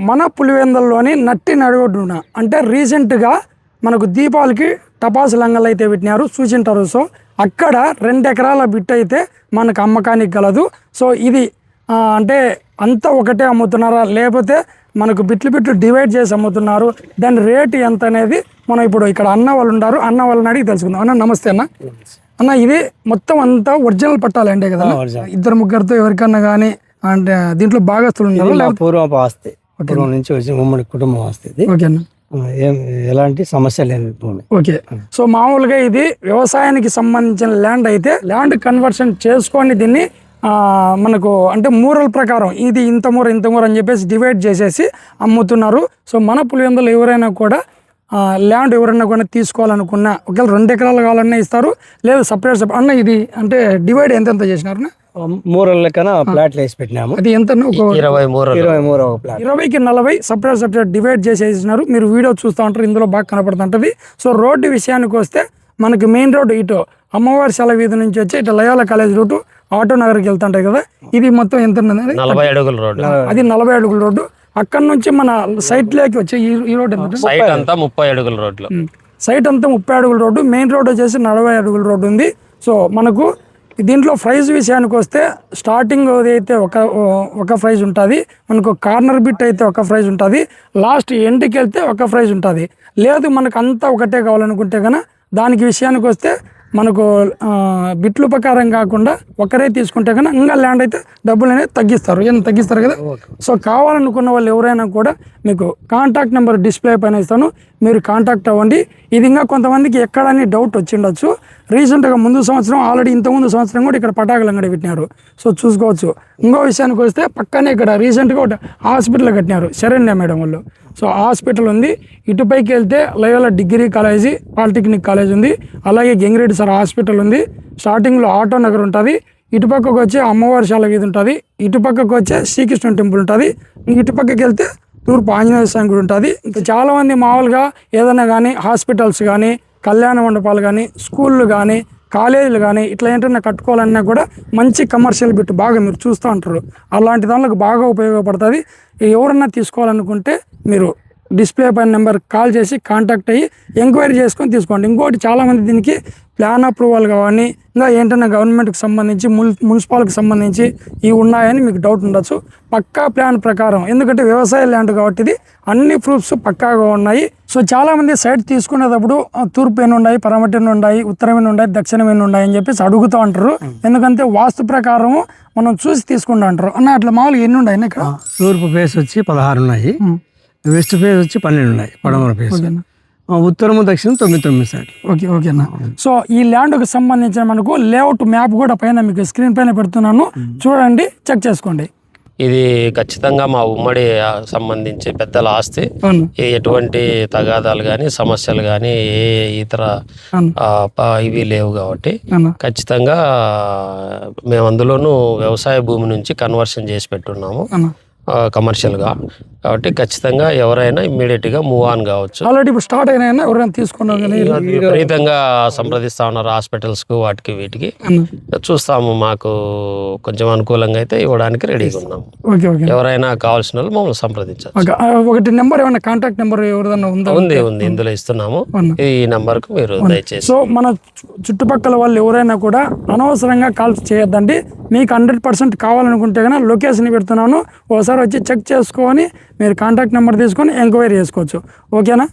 మన పులివెందుల్లోని నట్టి నడుగొడ్డున అంటే రీసెంట్గా మనకు దీపావళికి టపాసు లంగలు అయితే పెట్టినారు చూసింటారు. సో అక్కడ 2 ఎకరాల బిట్ అయితే మనకు అమ్మకానికి గలదు. సో ఇది అంటే అంతా ఒకటే అమ్ముతున్నారా లేకపోతే మనకు బిట్లు డివైడ్ చేసి అమ్ముతున్నారు, దాని రేటు ఎంత అనేది మనం ఇప్పుడు ఇక్కడ అన్న వాళ్ళు ఉన్నారు, అన్న వాళ్ళని అడిగి తెలుసుకుందాం. అన్న నమస్తే అన్న. అన్న ఇది మొత్తం అంతా ఒరిజినల్ పట్టాలి అంటే కదా, 2-3 ఎవరికన్నా కానీ అంటే దీంట్లో భాగస్తులు ఉన్నారు? పూర్వపు ఆస్తి, పూర్వం నుంచి వచ్చి ఉమ్మడి కుటుంబం ఆస్తి. ఓకేనా, ఎలాంటి సమస్య లేని భూమి. ఓకే. సో మామూలుగా ఇది వ్యవసాయానికి సంబంధించిన ల్యాండ్ అయితే ల్యాండ్ కన్వర్షన్ చేసుకొని దీన్ని మనకు అంటే మూరల ప్రకారం ఇది ఇంత మూర అని చెప్పేసి డివైడ్ చేసేసి అమ్ముతున్నారు. సో మన పులివెందులు ఎవరైనా కూడా ల్యాండ్ ఎవరైనా కూడా తీసుకోవాలనుకున్నా ఒకవేళ 2 ఎకరాలు కావాలన్నా ఇస్తారు, లేదా సపరేట్ అన్న ఇది అంటే డివైడ్ ఎంత చేసినారు? మూరల లెక్కన ప్లాట్లు వేసి పెట్టినాము. అది ఎంత? 20కి 40 సపరేట్ డివైడ్ చేసేసినారు. మీరు వీడియో చూస్తూ ఉంటారు, ఇందులో బాగా కనపడుతుంటది. సో రోడ్డు విషయానికి వస్తే మనకి మెయిన్ రోడ్డు ఇటు అమ్మవారి సెల వీధి నుంచి వచ్చి ఇటు లయోలా కాలేజ్ రూటు ఆటో నగర్కి వెళ్తుంటాయి కదా, ఇది మొత్తం ఎంత? 40 అడుగుల రోడ్డు. అది 40 అడుగుల రోడ్డు. అక్కడ నుంచి మన సైట్ లేకి వచ్చే ఈ రోడ్డు ఎంత? సైట్ అంతా 30 అడుగుల రోడ్లు. సైట్ అంతా 30 అడుగుల రోడ్డు, మెయిన్ రోడ్ వచ్చేసి 40 అడుగుల రోడ్డు ఉంది. సో మనకు దీంట్లో ప్రైస్ విషయానికి వస్తే స్టార్టింగ్ అయితే ఒక ప్రైజ్ ఉంటుంది, మనకు కార్నర్ బిట్ అయితే ఒక ప్రైజ్ ఉంటుంది, లాస్ట్ ఎండ్కి వెళ్తే ఒక ప్రైజ్ ఉంటుంది. లేదు మనకు అంతా ఒకటే కావాలనుకుంటే కనుక దానికి విషయానికి వస్తే మనకు బిట్లు ప్రకారం కాకుండా ఒకరే తీసుకుంటే కన్నా ఇంకా ల్యాండ్ అయితే డబ్బులు అనేది తగ్గిస్తారు కదా. సో కావాలనుకున్న వాళ్ళు ఎవరైనా కూడా మీకు కాంటాక్ట్ నెంబర్ డిస్ప్లే పైన ఇస్తాను, మీరు కాంటాక్ట్ అవ్వండి. ఇది ఇంకా కొంతమందికి ఎక్కడని డౌట్ వచ్చిండొచ్చు. రీసెంట్గా ముందు సంవత్సరం ఆల్రెడీ ఇంతకుముందు సంవత్సరం కూడా ఇక్కడ పటాకులు అంగడి పెట్టినారు. సో చూసుకోవచ్చు. ఇంకో విషయానికి వస్తే పక్కనే ఇక్కడ రీసెంట్గా ఒకటి హాస్పిటల్ కట్టినారు శరణ్య మేడం వాళ్ళు. సో హాస్పిటల్ ఉంది, ఇటుపైకి వెళ్తే Loyola degree college polytechnic college ఉంది, అలాగే గంగిరెడ్డి సార్ హాస్పిటల్ ఉంది, స్టార్టింగ్లో ఆటో నగర్ ఉంటుంది, ఇటుపక్కకు వచ్చే అమ్మవారి శాల వీధి ఉంటుంది, ఇటుపక్కకు వచ్చే శ్రీకృష్ణ టెంపుల్ ఉంటుంది, ఇటుపక్కకి వెళ్తే తూర్పు ఆంజనేయ స్వామి గుడి ఉంటుంది. ఇంకా చాలామంది మామూలుగా ఏదైనా కానీ హాస్పిటల్స్ కానీ కళ్యాణ మండపాలు కానీ స్కూళ్ళు కానీ కాలేజీలు కానీ ఇట్లా ఏంటన్నా కట్టుకోవాలన్నా కూడా మంచి కమర్షియల్ బిట్ బాగా మీరు చూస్తూ ఉంటారు, అలాంటి దానికి బాగా ఉపయోగపడుతుంది. ఎవరన్నా తీసుకోవాలనుకుంటే మీరు డిస్ప్లే పైన నెంబర్ కాల్ చేసి కాంటాక్ట్ అయ్యి ఎంక్వైరీ చేసుకొని తీసుకోండి. ఇంకోటి చాలామంది దీనికి ప్లాన్ అప్రూవల్ కానీ ఇంకా ఏంటన్నా గవర్నమెంట్కి సంబంధించి మున్సిపాలిటీకి సంబంధించి ఇవి ఉన్నాయని మీకు డౌట్ ఉండొచ్చు. పక్కా ప్లాన్ ప్రకారం, ఎందుకంటే వ్యవసాయ ల్యాండ్ కాబట్టి ఇది అన్ని ప్రూఫ్స్ పక్కాగా ఉన్నాయి. సో చాలామంది సైట్ తీసుకునేటప్పుడు తూర్పు ఎన్ని ఉన్నాయి, పడమటి ఎన్ని ఉన్నాయి, ఉత్తరం ఎన్ని ఉన్నాయి, దక్షిణం ఎన్ని ఉన్నాయి అని చెప్పేసి అడుగుతూ ఉంటారు. ఎందుకంటే వాస్తు ప్రకారము మనం చూసి తీసుకుంటూ అంటారు. అన్న అట్లా మామూలుగా ఎన్ని ఉన్నాయి ఇక్కడ? తూర్పు ఫేస్ వచ్చి 16 ఉన్నాయి, వెస్ట్ ఫేస్ వచ్చి 12 ఉన్నాయి, పడమర ఫేస్, ఉత్తరము దక్షిణం 9 సైడ్. ఓకేనా. సో ఈ ల్యాండ్కి సంబంధించిన మనకు లేఅవుట్ మ్యాప్ కూడా పైన మీకు స్క్రీన్ పైన పెడుతున్నాను, చూడండి, చెక్ చేసుకోండి. ఇది ఖచ్చితంగా మా ఉమ్మడి సంబంధించి పెద్దల ఆస్తి. ఎటువంటి తగాదాలు కానీ సమస్యలు కానీ ఏ ఇతర ఇవి లేవు కాబట్టి ఖచ్చితంగా మేము అందులోనూ వ్యవసాయ భూమి నుంచి కన్వర్షన్ చేసి పెట్టున్నాము కమర్షియల్గా. కాబట్టి ఖచ్చితంగా ఎవరైనా ఇమ్మీడియట్గా మూవ్ ఆన్ కావచ్చు. ఆల్రెడీ ఇప్పుడు స్టార్ట్ అయినా ఎవరైనా తీసుకున్నారు కానీ విపరీతంగా సంప్రదిస్తా ఉన్నారు హాస్పిటల్స్కు వాటికి వీటికి. చూస్తాము, మాకు కొంచెం అనుకూలంగా అయితే ఇవ్వడానికి రెడీగా ఉన్నాము. ఎవరైనా కావాల్సిన వాళ్ళు మమ్మల్ని సంప్రదించవచ్చు. ఒకటి నెంబర్ ఏమైనా కాంటాక్ట్ నెంబర్ ఎవరైనా ఉందా? ఉంది, ఇందులో ఇస్తున్నాము, ఈ నెంబర్కు మీరు దయచేసి. సో మన చుట్టుపక్కల వాళ్ళు ఎవరైనా కూడా అనవసరంగా కాల్స్ చేయొద్దండి. మీకు 100% కావాలనుకుంటే కనుక లొకేషన్ పెడుతున్నాను, ఒకసారి వచ్చి చెక్ చేసుకొని మీరు కాంటాక్ట్ నెంబర్ తీసుకొని ఎంక్వైరీ చేసుకోవచ్చు. ఓకేనా?